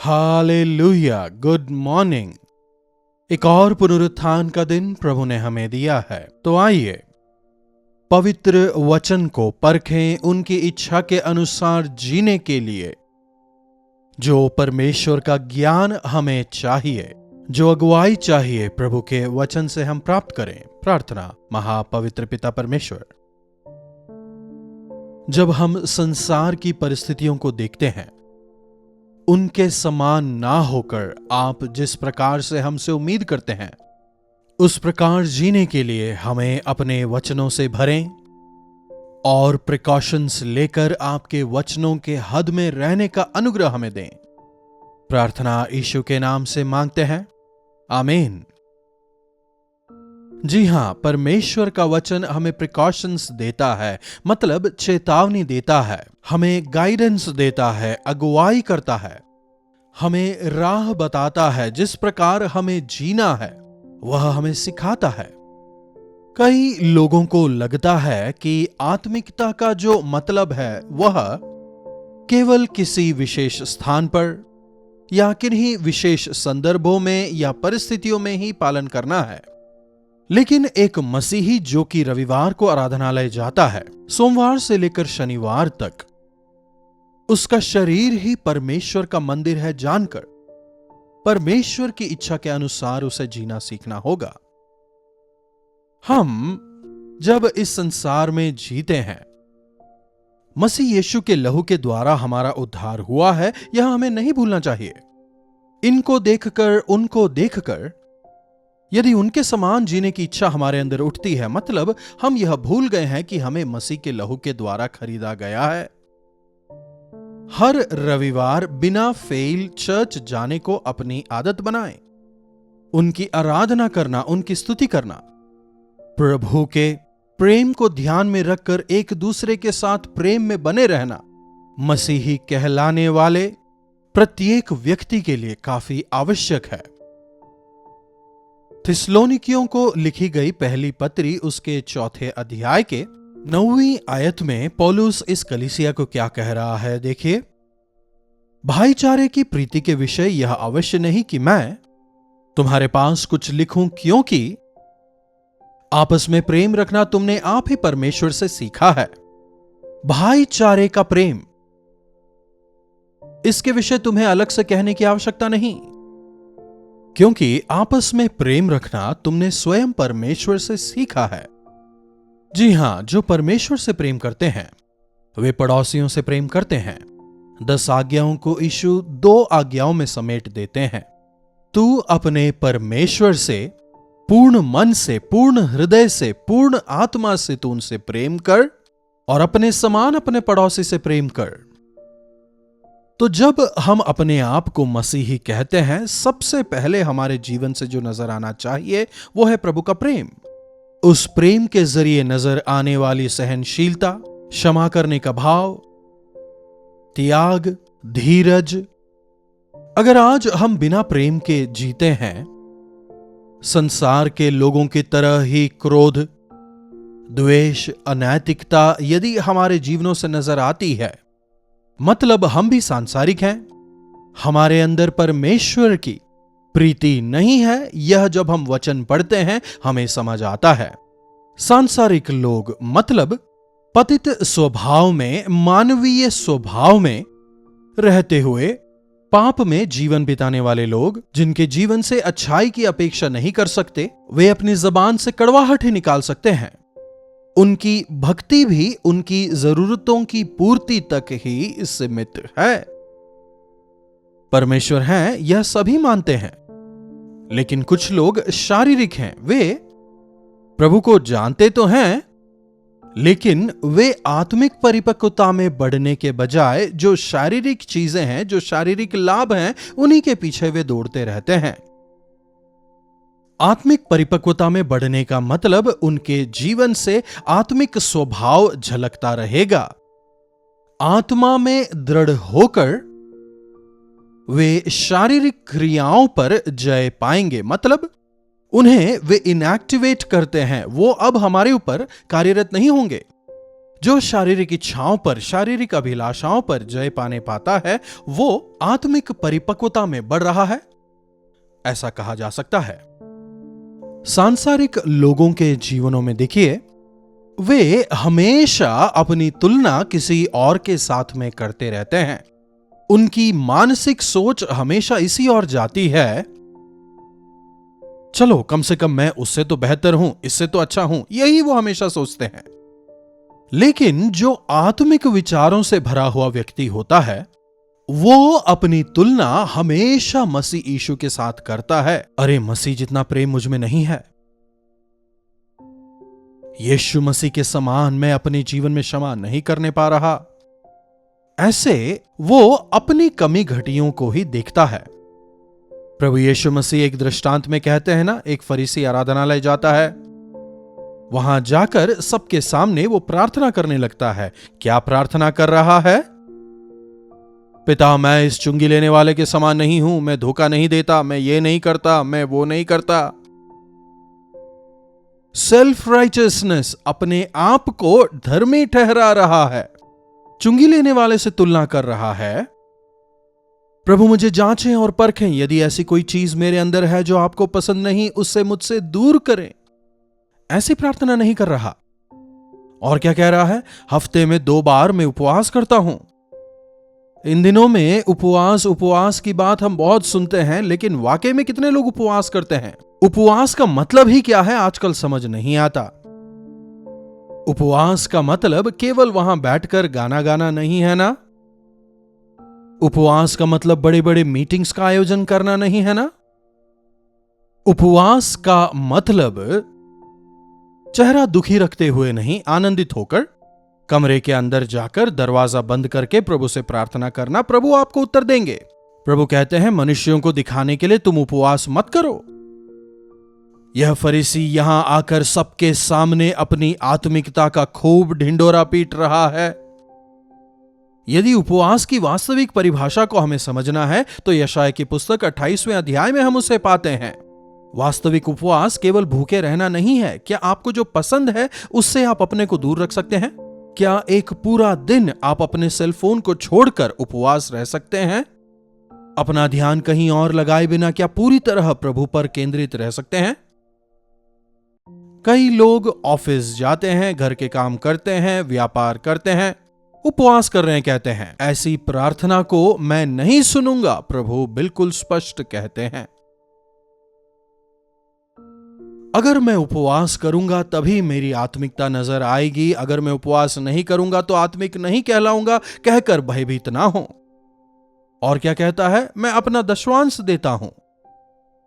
Hallelujah, good morning. एक और पुनरुत्थान का दिन प्रभु ने हमें दिया है, तो आइए पवित्र वचन को परखें, उनकी इच्छा के अनुसार जीने के लिए जो परमेश्वर का ज्ञान हमें चाहिए, जो अगुवाई चाहिए, प्रभु के वचन से हम प्राप्त करें। प्रार्थना। महापवित्र पिता परमेश्वर, जब हम संसार की परिस्थितियों को देखते हैं, उनके समान ना होकर आप जिस प्रकार से हमसे उम्मीद करते हैं, उस प्रकार जीने के लिए हमें अपने वचनों से भरें और प्रिकॉशंस लेकर आपके वचनों के हद में रहने का अनुग्रह हमें दें। प्रार्थना यीशु के नाम से मांगते हैं, आमीन। जी हां, परमेश्वर का वचन हमें प्रिकॉशंस देता है, मतलब चेतावनी देता है, हमें गाइडेंस देता है, अगुवाई करता है, हमें राह बताता है, जिस प्रकार हमें जीना है वह हमें सिखाता है। कई लोगों को लगता है कि आत्मिकता का जो मतलब है वह केवल किसी विशेष स्थान पर या किन्हीं विशेष संदर्भों में या परिस्थितियों में ही पालन करना है। लेकिन एक मसीही जो कि रविवार को आराधनालय जाता है, सोमवार से लेकर शनिवार तक उसका शरीर ही परमेश्वर का मंदिर है जानकर परमेश्वर की इच्छा के अनुसार उसे जीना सीखना होगा। हम जब इस संसार में जीते हैं, मसीह यीशु के लहू के द्वारा हमारा उद्धार हुआ है, यह हमें नहीं भूलना चाहिए। इनको देखकर, उनको देखकर यदि उनके समान जीने की इच्छा हमारे अंदर उठती है, मतलब हम यह भूल गए हैं कि हमें मसीह के लहू के द्वारा खरीदा गया है। हर रविवार बिना फेल चर्च जाने को अपनी आदत बनाएं। उनकी आराधना करना, उनकी स्तुति करना, प्रभु के प्रेम को ध्यान में रखकर एक दूसरे के साथ प्रेम में बने रहना मसीही कहलाने वाले प्रत्येक व्यक्ति के लिए काफी आवश्यक है। थिस्सलुनीकियों को लिखी गई पहली पत्री उसके 4 अध्याय के 9वीं आयत में पौलुस इस कलीसिया को क्या कह रहा है, देखिए। भाईचारे की प्रीति के विषय यह अवश्य नहीं कि मैं तुम्हारे पास कुछ लिखूं, क्योंकि आपस में प्रेम रखना तुमने आप ही परमेश्वर से सीखा है। भाईचारे का प्रेम, इसके विषय तुम्हें अलग से कहने की आवश्यकता नहीं, क्योंकि आपस में प्रेम रखना तुमने स्वयं परमेश्वर से सीखा है। जी हां, जो परमेश्वर से प्रेम करते हैं वे पड़ोसियों से प्रेम करते हैं। 10 आज्ञाओं को यीशु 2 आज्ञाओं में समेट देते हैं। तू अपने परमेश्वर से पूर्ण मन से, पूर्ण हृदय से, पूर्ण आत्मा से तू उनसे प्रेम कर और अपने समान अपने पड़ोसी से प्रेम कर। तो जब हम अपने आप को मसीही कहते हैं, सबसे पहले हमारे जीवन से जो नजर आना चाहिए वो है प्रभु का प्रेम। उस प्रेम के जरिए नजर आने वाली सहनशीलता, क्षमा करने का भाव, त्याग, धीरज। अगर आज हम बिना प्रेम के जीते हैं, संसार के लोगों की तरह ही क्रोध, द्वेष, अनैतिकता यदि हमारे जीवनों से नजर आती है, मतलब हम भी सांसारिक हैं, हमारे अंदर परमेश्वर की प्रीति नहीं है। यह जब हम वचन पढ़ते हैं हमें समझ आता है। सांसारिक लोग मतलब पतित स्वभाव में, मानवीय स्वभाव में रहते हुए पाप में जीवन बिताने वाले लोग, जिनके जीवन से अच्छाई की अपेक्षा नहीं कर सकते, वे अपनी जबान से कड़वाहट ही निकाल सकते हैं। उनकी भक्ति भी उनकी जरूरतों की पूर्ति तक ही सीमित है। परमेश्वर हैं यह सभी मानते हैं, लेकिन कुछ लोग शारीरिक हैं। वे प्रभु को जानते तो हैं, लेकिन वे आत्मिक परिपक्वता में बढ़ने के बजाय जो शारीरिक चीजें हैं, जो शारीरिक लाभ हैं, उन्हीं के पीछे वे दौड़ते रहते हैं। आत्मिक परिपक्वता में बढ़ने का मतलब उनके जीवन से आत्मिक स्वभाव झलकता रहेगा। आत्मा में दृढ़ होकर वे शारीरिक क्रियाओं पर जय पाएंगे, मतलब उन्हें वे इनएक्टिवेट करते हैं, वो अब हमारे ऊपर कार्यरत नहीं होंगे। जो शारीरिक इच्छाओं पर, शारीरिक अभिलाषाओं पर जय पाने पाता है, वो आत्मिक परिपक्वता में बढ़ रहा है, ऐसा कहा जा सकता है। सांसारिक लोगों के जीवनों में देखिए, वे हमेशा अपनी तुलना किसी और के साथ में करते रहते हैं। उनकी मानसिक सोच हमेशा इसी ओर जाती है, चलो कम से कम मैं उससे तो बेहतर हूं, इससे तो अच्छा हूं, यही वो हमेशा सोचते हैं। लेकिन जो आत्मिक विचारों से भरा हुआ व्यक्ति होता है, वो अपनी तुलना हमेशा मसीह यीशु के साथ करता है। अरे, मसीह जितना प्रेम मुझ में नहीं है, यीशु मसीह के समान मैं अपने जीवन में क्षमा नहीं करने पा रहा। ऐसे वो अपनी कमी घटियों को ही देखता है। प्रभु यीशु मसीह एक दृष्टांत में कहते हैं ना, एक फरीसी आराधनालय जाता है, वहां जाकर सबके सामने वो प्रार्थना करने लगता है। क्या प्रार्थना कर रहा है? पिता, मैं इस चुंगी लेने वाले के समान नहीं हूं, मैं धोखा नहीं देता, मैं ये नहीं करता, मैं वो नहीं करता। सेल्फ राइचियसनेस, अपने आप को धर्मी ठहरा रहा है, चुंगी लेने वाले से तुलना कर रहा है। प्रभु मुझे जांचें और परखें, यदि ऐसी कोई चीज मेरे अंदर है जो आपको पसंद नहीं, उससे मुझसे दूर करें। ऐसी प्रार्थना नहीं कर रहा। और क्या कह रहा है? हफ्ते में 2 बार मैं उपवास करता हूं। इन दिनों में उपवास की बात हम बहुत सुनते हैं, लेकिन वाकई में कितने लोग उपवास करते हैं? उपवास का मतलब ही क्या है आजकल समझ नहीं आता। उपवास का मतलब केवल वहां बैठकर गाना गाना नहीं है ना? उपवास का मतलब बड़े बड़े मीटिंग्स का आयोजन करना नहीं है ना? उपवास का मतलब चेहरा दुखी रखते हुए नहीं, आनंदित होकर कमरे के अंदर जाकर दरवाजा बंद करके प्रभु से प्रार्थना करना, प्रभु आपको उत्तर देंगे। प्रभु कहते हैं, मनुष्यों को दिखाने के लिए तुम उपवास मत करो। यह फरीसी यहां आकर सबके सामने अपनी आत्मिकता का खूब ढिंडोरा पीट रहा है। यदि उपवास की वास्तविक परिभाषा को हमें समझना है तो यशायाह की पुस्तक 28वें अध्याय में हम उसे पाते हैं। वास्तविक उपवास केवल भूखे रहना नहीं है। क्या आपको जो पसंद है उससे आप अपने को दूर रख सकते हैं? क्या एक पूरा दिन आप अपने सेलफोन को छोड़कर उपवास रह सकते हैं? अपना ध्यान कहीं और लगाए बिना क्या पूरी तरह प्रभु पर केंद्रित रह सकते हैं? कई लोग ऑफिस जाते हैं, घर के काम करते हैं, व्यापार करते हैं, उपवास कर रहे हैं, कहते हैं। ऐसी प्रार्थना को मैं नहीं सुनूंगा, प्रभु बिल्कुल स्पष्ट कहते हैं। अगर मैं उपवास करूंगा तभी मेरी आत्मिकता नजर आएगी, अगर मैं उपवास नहीं करूंगा तो आत्मिक नहीं कहलाऊंगा, कहकर भयभीत ना हो। और क्या कहता है? मैं अपना दशवांश देता हूं।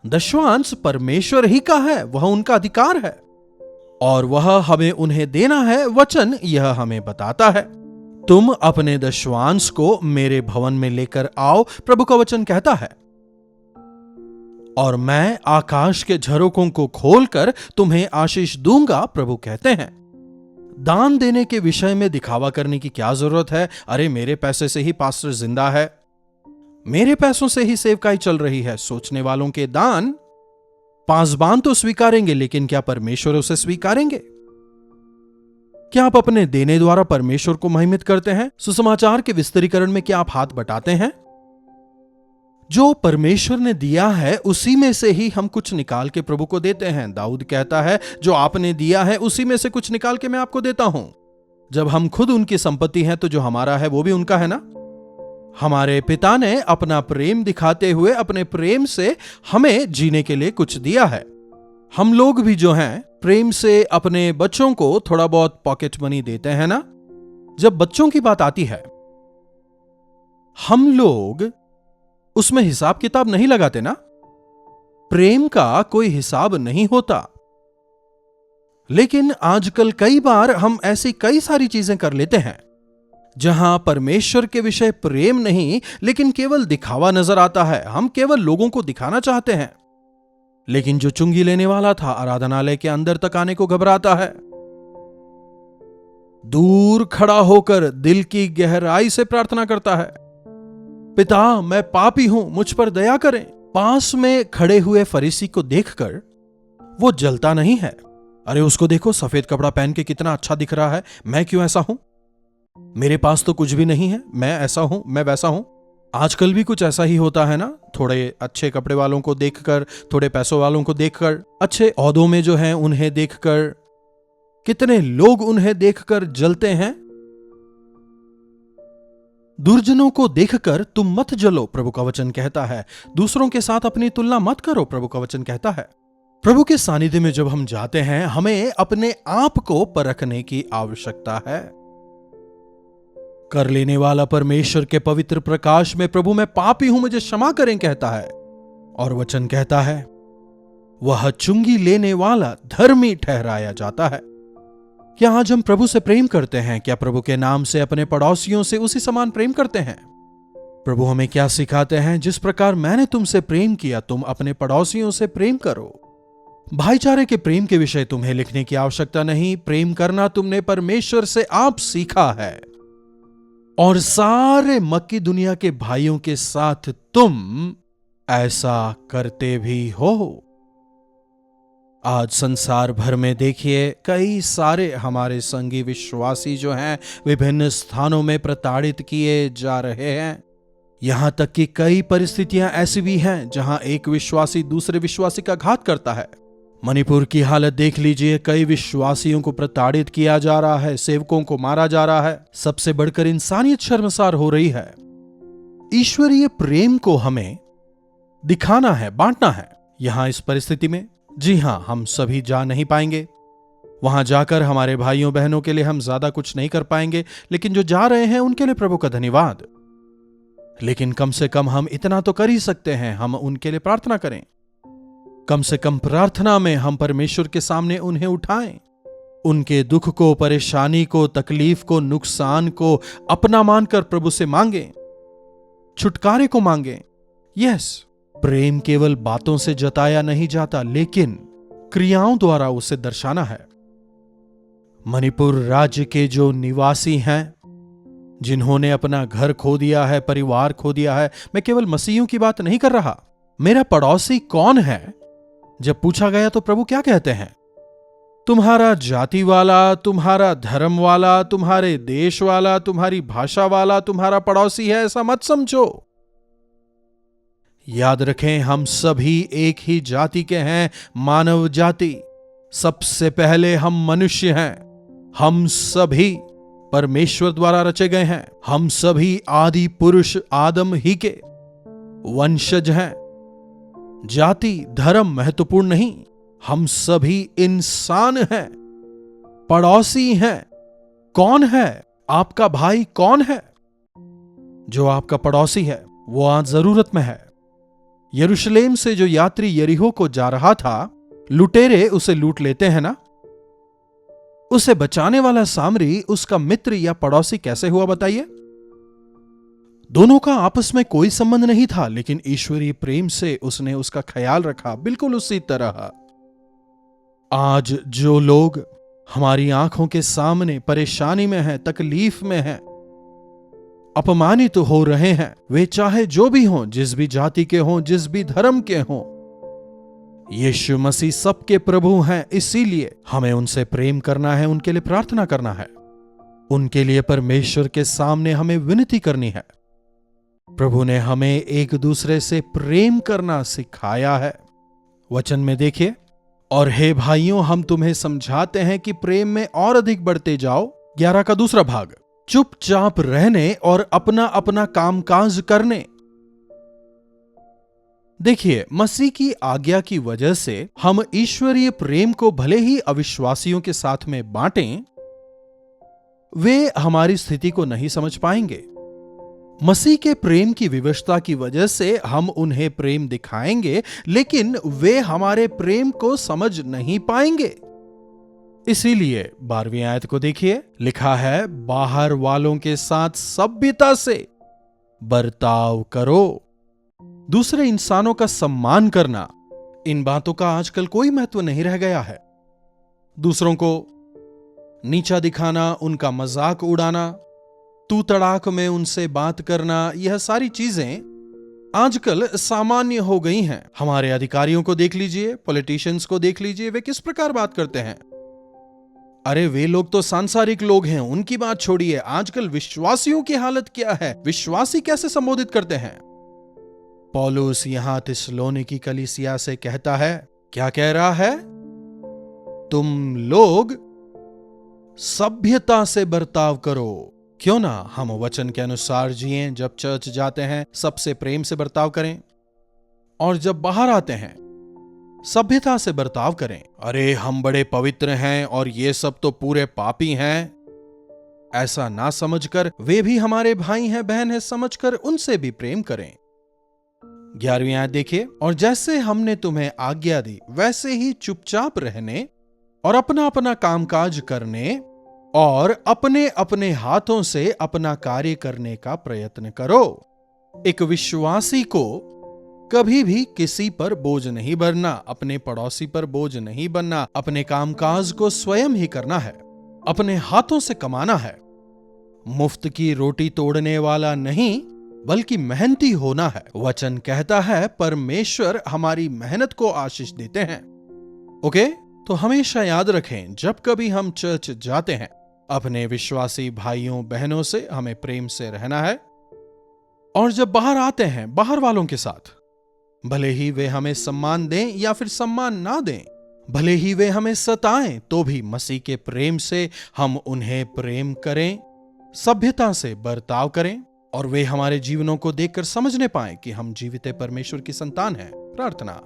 दशवांश परमेश्वर ही का है, वह उनका अधिकार है और वह हमें उन्हें देना है। वचन यह हमें बताता है, तुम अपने दशवांश को मेरे भवन में लेकर आओ, प्रभु का वचन कहता है, और मैं आकाश के झरोकों को खोलकर तुम्हें आशीष दूंगा, प्रभु कहते हैं। दान देने के विषय में दिखावा करने की क्या जरूरत है? अरे, मेरे पैसे से ही पास्टर जिंदा है, मेरे पैसों से ही सेवकाई चल रही है। सोचने वालों के दान पासबान तो स्वीकारेंगे, लेकिन क्या परमेश्वर उसे स्वीकारेंगे? क्या आप अपने देने द्वारा परमेश्वर को महिमित करते हैं? सुसमाचार के विस्तारीकरण में क्या आप हाथ बटाते हैं? जो परमेश्वर ने दिया है उसी में से ही हम कुछ निकाल के प्रभु को देते हैं। दाऊद कहता है, जो आपने दिया है उसी में से कुछ निकाल के मैं आपको देता हूं। जब हम खुद उनकी संपत्ति हैं तो जो हमारा है वो भी उनका है ना? हमारे पिता ने अपना प्रेम दिखाते हुए अपने प्रेम से हमें जीने के लिए कुछ दिया है। हम लोग भी जो हैं प्रेम से अपने बच्चों को थोड़ा बहुत पॉकेट मनी देते हैं ना? जब बच्चों की बात आती है हम लोग उसमें हिसाब किताब नहीं लगाते ना? प्रेम का कोई हिसाब नहीं होता। लेकिन आजकल कई बार हम ऐसी कई सारी चीजें कर लेते हैं जहां परमेश्वर के विषय प्रेम नहीं, लेकिन केवल दिखावा नजर आता है। हम केवल लोगों को दिखाना चाहते हैं। लेकिन जो चुंगी लेने वाला था आराधनालय के अंदर तक आने को घबराता है, दूर खड़ा होकर दिल की गहराई से प्रार्थना करता है, पिता मैं पापी हूं, मुझ पर दया करें। पास में खड़े हुए फरीसी को देखकर वो जलता नहीं है। अरे उसको देखो, सफेद कपड़ा पहन के कितना अच्छा दिख रहा है, मैं क्यों ऐसा हूं? मेरे पास तो कुछ भी नहीं है, मैं ऐसा हूं, मैं वैसा हूं। आजकल भी कुछ ऐसा ही होता है ना, थोड़े अच्छे कपड़े वालों को देखकर, थोड़े पैसों वालों को देखकर, अच्छे ओहदों में जो हैं उन्हें देखकर, कितने लोग उन्हें देखकर जलते हैं। दुर्जनों को देखकर तुम मत जलो, प्रभु का वचन कहता है। दूसरों के साथ अपनी तुलना मत करो, प्रभु का वचन कहता है। प्रभु के सानिध्य में जब हम जाते हैं, हमें अपने आप को परखने की आवश्यकता है। कर लेने वाला परमेश्वर के पवित्र प्रकाश में, प्रभु मैं पापी हूं, मुझे क्षमा करें, कहता है। और वचन कहता है वह चुंगी लेने वाला धर्मी ठहराया जाता है। क्या आज हम प्रभु से प्रेम करते हैं? क्या प्रभु के नाम से अपने पड़ोसियों से उसी समान प्रेम करते हैं? प्रभु हमें क्या सिखाते हैं? जिस प्रकार मैंने तुमसे प्रेम किया, तुम अपने पड़ोसियों से प्रेम करो। भाईचारे के प्रेम के विषय तुम्हें लिखने की आवश्यकता नहीं। प्रेम करना तुमने परमेश्वर से आप सीखा है, और सारे मक्की दुनिया के भाइयों के साथ तुम ऐसा करते भी हो। आज संसार भर में देखिए, कई सारे हमारे संगी विश्वासी जो हैं, विभिन्न स्थानों में प्रताड़ित किए जा रहे हैं। यहां तक कि कई परिस्थितियां ऐसी भी हैं जहां एक विश्वासी दूसरे विश्वासी का घात करता है। मणिपुर की हालत देख लीजिए, कई विश्वासियों को प्रताड़ित किया जा रहा है, सेवकों को मारा जा रहा है। सबसे बढ़कर इंसानियत शर्मसार हो रही है। ईश्वरीय प्रेम को हमें दिखाना है, बांटना है। यहां इस परिस्थिति में, जी हां, हम सभी जा नहीं पाएंगे। वहां जाकर हमारे भाइयों बहनों के लिए हम ज्यादा कुछ नहीं कर पाएंगे, लेकिन जो जा रहे हैं उनके लिए प्रभु का धन्यवाद। लेकिन कम से कम हम इतना तो कर ही सकते हैं, हम उनके लिए प्रार्थना करें। कम से कम प्रार्थना में हम परमेश्वर के सामने उन्हें उठाएं, उनके दुख को, परेशानी को, तकलीफ को, नुकसान को अपना मानकर प्रभु से मांगें, छुटकारे को मांगें। यस, प्रेम केवल बातों से जताया नहीं जाता, लेकिन क्रियाओं द्वारा उसे दर्शाना है। मणिपुर राज्य के जो निवासी हैं, जिन्होंने अपना घर खो दिया है, परिवार खो दिया है, मैं केवल मसीहियों की बात नहीं कर रहा। मेरा पड़ोसी कौन है? जब पूछा गया तो प्रभु क्या कहते हैं? तुम्हारा जाति वाला, तुम्हारा धर्म वाला, तुम्हारे देश वाला, तुम्हारी भाषा वाला तुम्हारा पड़ोसी है, ऐसा मत समझो। याद रखें, हम सभी एक ही जाति के हैं, मानव जाति। सबसे पहले हम मनुष्य हैं। हम सभी परमेश्वर द्वारा रचे गए हैं। हम सभी आदि पुरुष आदम ही के वंशज हैं। जाति धर्म महत्वपूर्ण नहीं, हम सभी इंसान हैं, पड़ोसी हैं। कौन है आपका भाई? कौन है जो आपका पड़ोसी है? वो आज जरूरत में है। यरूशलेम से जो यात्री यरीहो को जा रहा था, लुटेरे उसे लूट लेते हैं ना। उसे बचाने वाला सामरी उसका मित्र या पड़ोसी कैसे हुआ बताइए? दोनों का आपस में कोई संबंध नहीं था, लेकिन ईश्वरीय प्रेम से उसने उसका ख्याल रखा। बिल्कुल उसी तरह आज जो लोग हमारी आंखों के सामने परेशानी में हैं, तकलीफ में हैं, अपमानित हो रहे हैं, वे चाहे जो भी हों, जिस भी जाति के हों, जिस भी धर्म के हों, यीशु मसीह सबके प्रभु हैं। इसीलिए हमें उनसे प्रेम करना है, उनके लिए प्रार्थना करना है, उनके लिए परमेश्वर के सामने हमें विनती करनी है। प्रभु ने हमें एक दूसरे से प्रेम करना सिखाया है। वचन में देखिए, और हे भाइयों, हम तुम्हें समझाते हैं कि प्रेम में और अधिक बढ़ते जाओ। 11 का दूसरा भाग, चुपचाप रहने और अपना अपना कामकाज करने। देखिए, मसीह की आज्ञा की वजह से हम ईश्वरीय प्रेम को भले ही अविश्वासियों के साथ में बांटें, वे हमारी स्थिति को नहीं समझ पाएंगे। मसीह के प्रेम की विवशता की वजह से हम उन्हें प्रेम दिखाएंगे, लेकिन वे हमारे प्रेम को समझ नहीं पाएंगे। इसीलिए 12वीं आयत को देखिए, लिखा है, बाहर वालों के साथ सभ्यता से बर्ताव करो। दूसरे इंसानों का सम्मान करना, इन बातों का आजकल कोई महत्व नहीं रह गया है। दूसरों को नीचा दिखाना, उनका मजाक उड़ाना, तू तड़ाक में उनसे बात करना, यह सारी चीजें आजकल सामान्य हो गई हैं। हमारे अधिकारियों को देख लीजिए, पॉलिटिशियंस को देख लीजिए, वे किस प्रकार बात करते हैं। अरे वे लोग तो सांसारिक लोग हैं, उनकी बात छोड़िए। आजकल विश्वासियों की हालत क्या है? विश्वासी कैसे संबोधित करते हैं? पौलुस यहां थिस्सलुनीकी कलीसिया से कहता है, क्या कह रहा है? तुम लोग सभ्यता से बर्ताव करो। क्यों ना हम वचन के अनुसार जिएं। जब चर्च जाते हैं सबसे प्रेम से बर्ताव करें, और जब बाहर आते हैं सभ्यता से बर्ताव करें। अरे हम बड़े पवित्र हैं और ये सब तो पूरे पापी हैं, ऐसा ना समझकर वे भी हमारे भाई हैं, बहन हैं समझकर उनसे भी प्रेम करें। 11वीं आयत देखिए, और जैसे हमने तुम्हें आज्ञा दी वैसे ही चुपचाप रहने और अपना अपना कामकाज करने और अपने अपने हाथों से अपना कार्य करने का प्रयत्न करो। एक विश्वासी को कभी भी किसी पर बोझ नहीं बनना, अपने पड़ोसी पर बोझ नहीं बनना। अपने कामकाज को स्वयं ही करना है, अपने हाथों से कमाना है। मुफ्त की रोटी तोड़ने वाला नहीं बल्कि मेहनती होना है। वचन कहता है परमेश्वर हमारी मेहनत को आशीष देते हैं। ओके, तो हमेशा याद रखें, जब कभी हम चर्च जाते हैं अपने विश्वासी भाइयों बहनों से हमें प्रेम से रहना है, और जब बाहर आते हैं बाहर वालों के साथ, भले ही वे हमें सम्मान दें या फिर सम्मान ना दें, भले ही वे हमें सताएं, तो भी मसीह के प्रेम से हम उन्हें प्रेम करें, सभ्यता से बर्ताव करें, और वे हमारे जीवनों को देखकर समझने पाएं कि हम जीवित परमेश्वर की संतान हैं। प्रार्थना।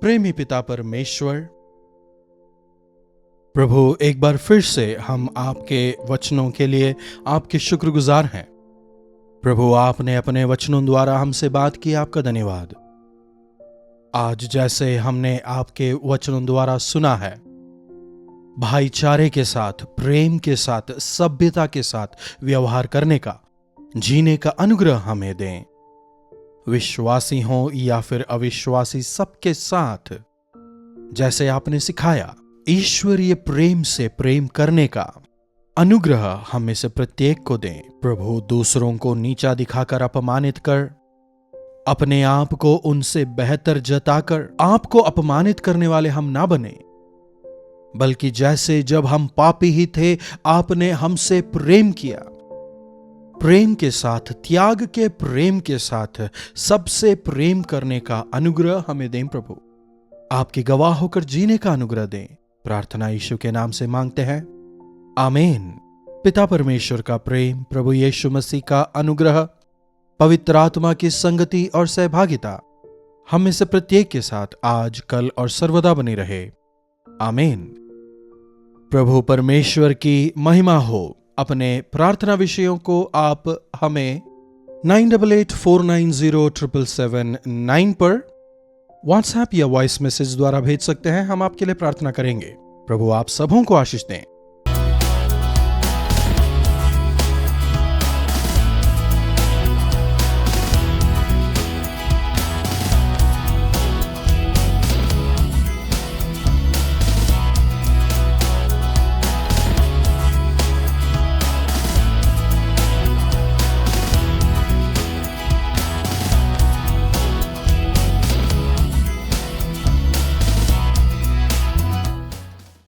प्रेमी पिता परमेश्वर, प्रभु एक बार फिर से हम आपके वचनों के लिए आपके शुक्रगुजार हैं। प्रभु आपने अपने वचनों द्वारा हमसे बात की, आपका धन्यवाद। आज जैसे हमने आपके वचनों द्वारा सुना है, भाईचारे के साथ, प्रेम के साथ, सभ्यता के साथ व्यवहार करने का, जीने का अनुग्रह हमें दें। विश्वासी हों या फिर अविश्वासी, सबके साथ जैसे आपने सिखाया ईश्वरीय प्रेम से प्रेम करने का अनुग्रह हमें से प्रत्येक को दें। प्रभु दूसरों को नीचा दिखाकर, अपमानित कर, अपने आप को उनसे बेहतर जताकर आपको अपमानित करने वाले हम ना बने, बल्कि जैसे जब हम पापी ही थे आपने हमसे प्रेम किया, प्रेम के साथ, त्याग के प्रेम के साथ सबसे प्रेम करने का अनुग्रह हमें दें। प्रभु आपके गवाह होकर जीने का अनुग्रह दें। प्रार्थना यीशु के नाम से मांगते हैं, आमीन। पिता परमेश्वर का प्रेम, प्रभु यीशु मसीह का अनुग्रह, पवित्र आत्मा की संगति और सहभागिता हम में से प्रत्येक के साथ आज, कल और सर्वदा बनी रहे। आमीन। प्रभु परमेश्वर की महिमा हो। अपने प्रार्थना विषयों को आप हमें 9884907779 पर व्हाट्सएप या वॉइस मैसेज द्वारा भेज सकते हैं। हम आपके लिए प्रार्थना करेंगे। प्रभु आप सबों को आशीष दें।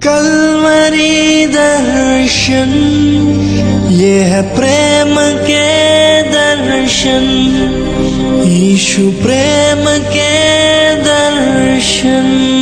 कलवरी दर्शन, ये है प्रेम के दर्शन, यीशु प्रेम के दर्शन।